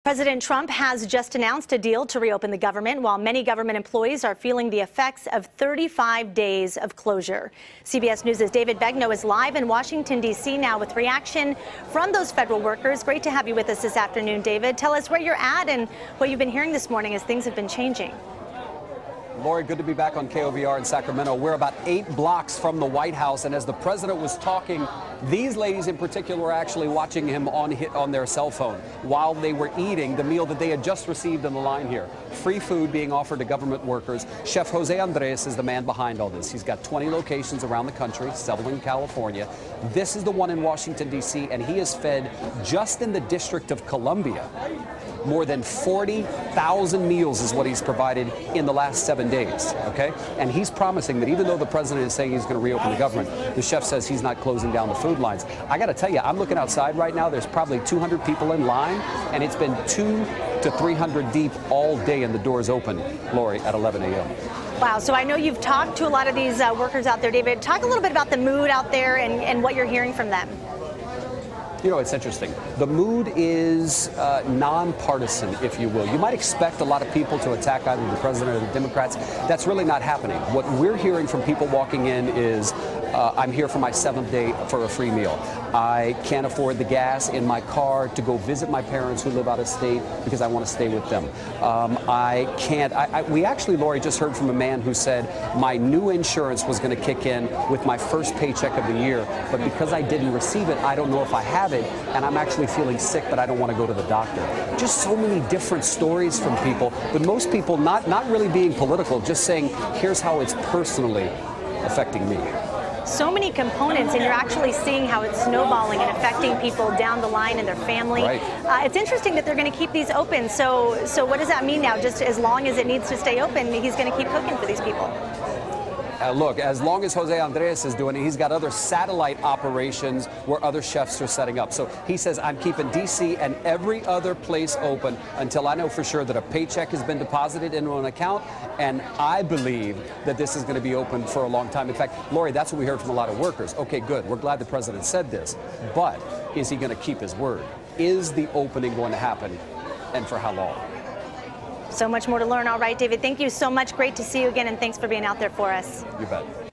President Trump has just announced a deal to reopen the government, while many government employees are feeling the effects of 35 days of closure. CBS News' David Begnaud is live in Washington, D.C. now with reaction from those federal workers. Great to have you with us this afternoon, David. Tell us where you're at and what you've been hearing this morning as things have been changing. Lori, good to be back on KOVR in Sacramento. We're about 8 blocks from the White House, and as the president was talking, these ladies in particular were actually watching him on their cell phone while they were eating the meal that they had just received in the line here. Free food being offered to government workers. Chef Jose Andres is the man behind all this. He's got 20 locations around the country, several in California. This is the one in Washington, D.C., and he has fed, just in the District of Columbia, more than 40,000 meals is what he's provided in the last 7 days, okay? And he's promising that even though the president is saying he's going to reopen the government, the chef says he's not closing down the food lines. I got to tell you, I'm looking outside right now. There's probably 200 people in line, and it's been 200 to 300 deep all day, and the doors open, Lori, at 11 a.m. Wow, so I know you've talked to a lot of these workers out there, David. Talk a little bit about the mood out there and what you're hearing from them. You know, it's interesting. The mood is nonpartisan, if you will. You might expect a lot of people to attack either the president or the Democrats. That's really not happening. What we're hearing from people walking in is, I'm here for my 7th day for a free meal. I can't afford the gas in my car to go visit my parents who live out of state because I want to stay with them. We actually, Lori, just heard from a man who said my new insurance was going to kick in with my first paycheck of the year, but because I didn't receive it, I don't know if I have it, and I'm actually feeling sick, but I don't want to go to the doctor. Just so many different stories from people, but most people not really being political, just saying, here's how it's personally affecting me. So many components, and you're actually seeing how it's snowballing and affecting people down the line and their family. Right. It's interesting that they're going to keep these open. So what does that mean now? Just as long as it needs to stay open, he's going to keep cooking for these people. Look, as long as Jose Andres is doing it, he's got other satellite operations where other chefs are setting up. So he says, I'm keeping D.C. and every other place open until I know for sure that a paycheck has been deposited into an account, and I believe that this is going to be open for a long time. In fact, Lori, that's what we heard from a lot of workers. Okay, good. We're glad the president said this, but is he going to keep his word? Is the opening going to happen, and for how long? So much more to learn. All right, David, thank you so much. Great to see you again, and thanks for being out there for us. You bet.